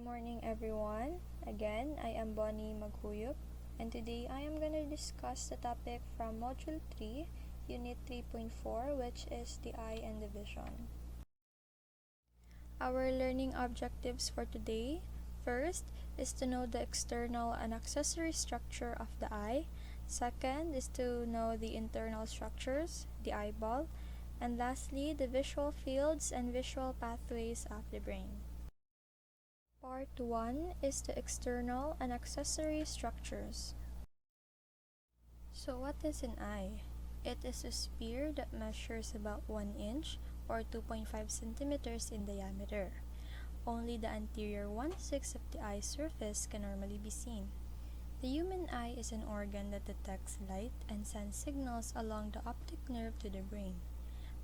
Morning everyone. Again, I am Bonnie Maghuyop and today I am going to discuss the topic from Module 3, Unit 3.4 which is the eye and the vision. Our learning objectives for today, first is to know the external and accessory structure of the eye. Second is to know the internal structures, the eyeball. And lastly, the visual fields and visual pathways of the brain. Part 1 is the external and accessory structures. So what is an eye? It is a sphere that measures about 1 inch or 2.5 centimeters in diameter. Only the anterior 1/6 of the eye surface can normally be seen. The human eye is an organ that detects light and sends signals along the optic nerve to the brain.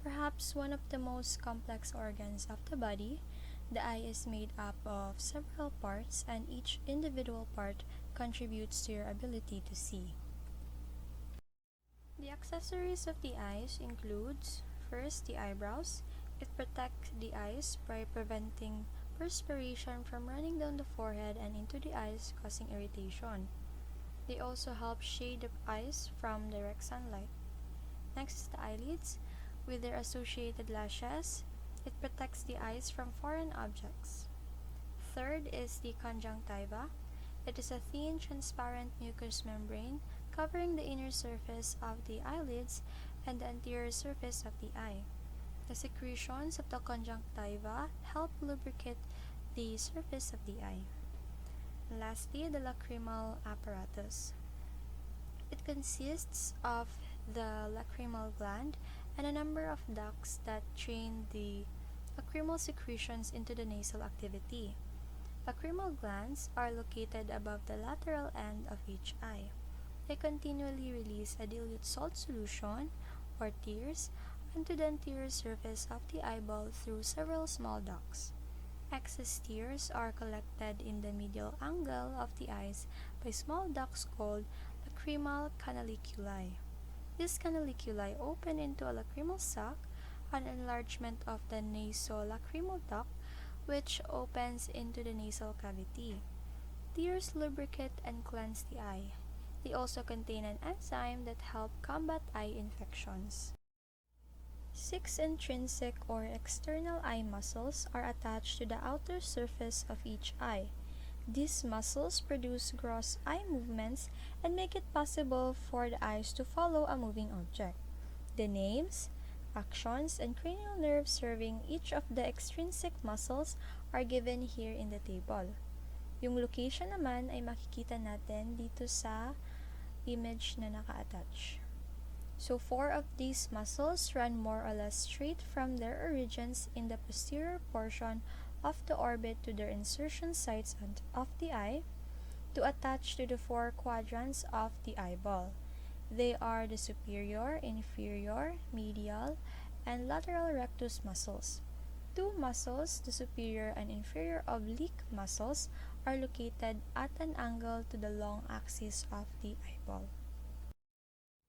Perhaps one of the most complex organs of the body, the eye is made up of several parts and each individual part contributes to your ability to see. The accessories of the eyes includes, first, the eyebrows. It protects the eyes by preventing perspiration from running down the forehead and into the eyes, causing irritation. They also help shade the eyes from direct sunlight. Next is the eyelids. With their associated lashes, it protects the eyes from foreign objects. Third is the conjunctiva. It is a thin, transparent mucous membrane covering the inner surface of the eyelids and the anterior surface of the eye. The secretions of the conjunctiva help lubricate the surface of the eye. Lastly, the lacrimal apparatus. It consists of the lacrimal gland and a number of ducts that drain the lacrimal secretions into the nasal activity. Lacrimal glands are located above the lateral end of each eye. They continually release a dilute salt solution, or tears, onto the anterior surface of the eyeball through several small ducts. Excess tears are collected in the medial angle of the eyes by small ducts called lacrimal canaliculi. These canaliculi open into a lacrimal sac, an enlargement of the nasolacrimal duct, which opens into the nasal cavity. Tears lubricate and cleanse the eye. They also contain an enzyme that helps combat eye infections. 6 intrinsic or external eye muscles are attached to the outer surface of each eye. These muscles produce gross eye movements and make it possible for the eyes to follow a moving object. The names, actions, and cranial nerves serving each of the extrinsic muscles are given here in the table. Yung location naman ay makikita natin dito sa image na naka-attach. So 4 of these muscles run more or less straight from their origins in the posterior portion of the orbit to their insertion sites of the eye to attach to the 4 quadrants of the eyeball. They are the superior, inferior, medial, and lateral rectus muscles. 2 muscles, the superior and inferior oblique muscles, are located at an angle to the long axis of the eyeball.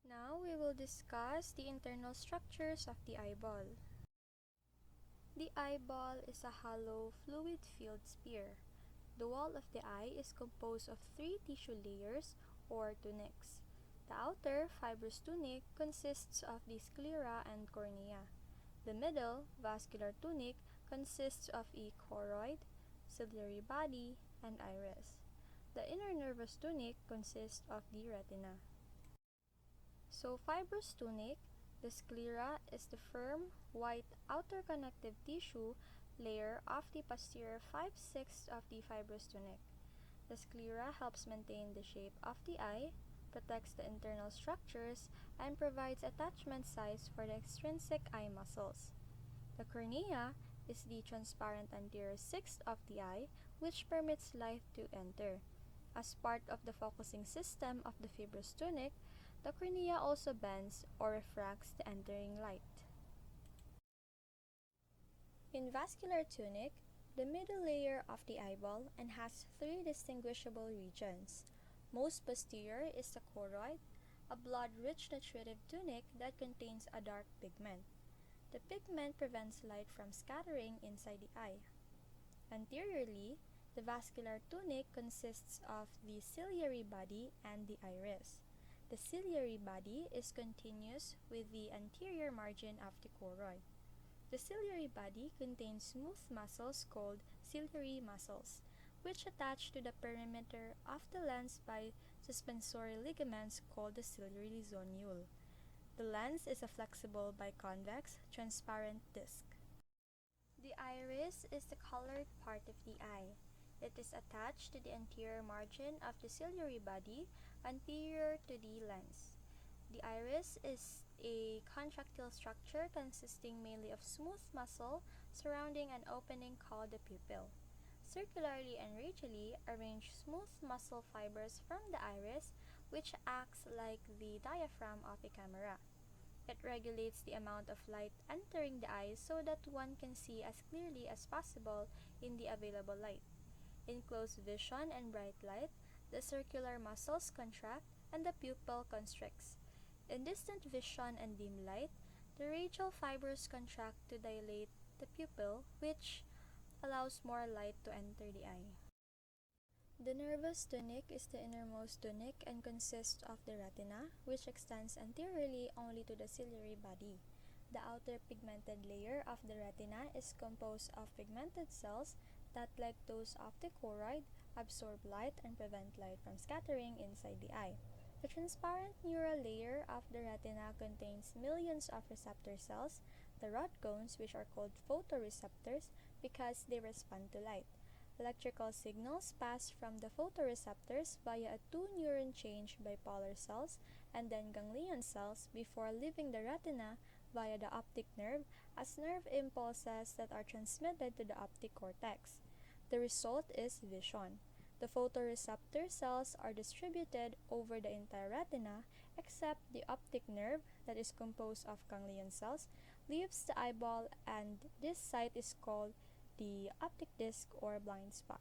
Now we will discuss the internal structures of the eyeball. The eyeball is a hollow, fluid-filled sphere. The wall of the eye is composed of 3 tissue layers or tunics. The outer, fibrous tunic consists of the sclera and cornea. The middle, vascular tunic, consists of a choroid, ciliary body, and iris. The inner nervous tunic consists of the retina. So, fibrous tunic, the sclera is the firm, white outer connective tissue layer of the posterior 5/6 of the fibrous tunic. The sclera helps maintain the shape of the eye, protects the internal structures, and provides attachment size for the extrinsic eye muscles. The cornea is the transparent anterior sixth of the eye, which permits light to enter. As part of the focusing system of the fibrous tunic, the cornea also bends or refracts the entering light. In vascular tunic, the middle layer of the eyeball and has 3 distinguishable regions. Most posterior is the choroid, a blood-rich nutritive tunic that contains a dark pigment. The pigment prevents light from scattering inside the eye. Anteriorly, The vascular tunic consists of the ciliary body and the iris. The ciliary body is continuous with the anterior margin of the choroid. The ciliary body contains smooth muscles called ciliary muscles, which attach to the perimeter of the lens by suspensory ligaments called the ciliary zonule. The lens is a flexible biconvex, transparent disc. The iris is the colored part of the eye. It is attached to the anterior margin of the ciliary body, anterior to the lens. The iris is a contractile structure consisting mainly of smooth muscle surrounding an opening called the pupil. Circularly and radially arranged smooth muscle fibers from the iris, which acts like the diaphragm of a camera. It regulates the amount of light entering the eye so that one can see as clearly as possible in the available light. In close vision and bright light, the circular muscles contract and the pupil constricts. In distant vision and dim light, the radial fibers contract to dilate the pupil, which allows more light to enter the eye. The nervous tunic is the innermost tunic and consists of the retina, which extends anteriorly only to the ciliary body. The outer pigmented layer of the retina is composed of pigmented cells that, like those of the choroid, absorb light and prevent light from scattering inside the eye. The transparent neural layer of the retina contains millions of receptor cells, the rod cones, which are called photoreceptors because they respond to light. Electrical signals pass from the photoreceptors via a two-neuron change bipolar cells and then ganglion cells before leaving the retina via the optic nerve as nerve impulses that are transmitted to the optic cortex. The result is vision. The photoreceptor cells are distributed over the entire retina except the optic nerve, that is composed of ganglion cells, leaves the eyeball, and this site is called the optic disc or blind spot.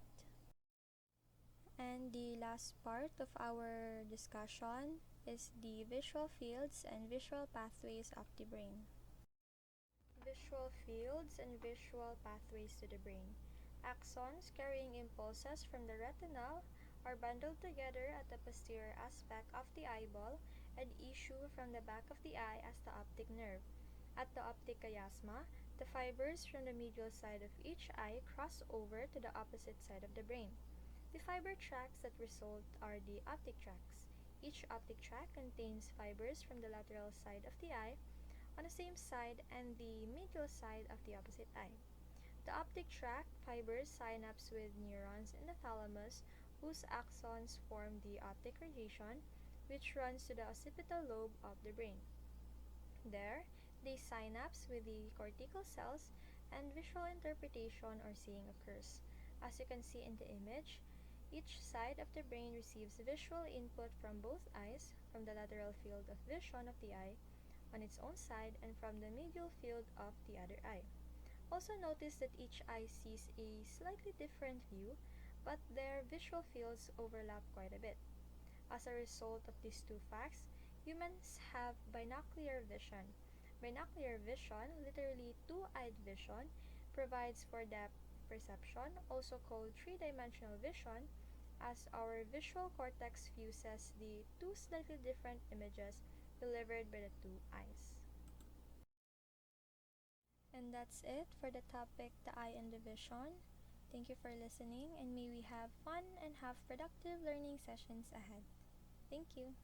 And the last part of our discussion is the visual fields and visual pathways of the brain. Visual fields and visual pathways to the brain. Axons carrying impulses from the retina are bundled together at the posterior aspect of the eyeball and issue from the back of the eye as the optic nerve. At the optic chiasma, the fibers from the medial side of each eye cross over to the opposite side of the brain. The fiber tracts that result are the optic tracts. Each optic tract contains fibers from the lateral side of the eye on the same side and the medial side of the opposite eye. The optic tract fibers synapse with neurons in the thalamus, whose axons form the optic radiation, which runs to the occipital lobe of the brain. There, they synapse with the cortical cells, and visual interpretation or seeing occurs. As you can see in the image, each side of the brain receives visual input from both eyes, from the lateral field of vision of the eye on its own side and from the medial field of the other eye. Also notice that each eye sees a slightly different view, but their visual fields overlap quite a bit. As a result of these two facts, humans have binocular vision. Binocular vision, literally two-eyed vision, provides for depth perception, also called three-dimensional vision, as our visual cortex fuses the two slightly different images delivered by the two eyes. And that's it for the topic, the eye and the vision. Thank you for listening, and may we have fun and have productive learning sessions ahead. Thank you.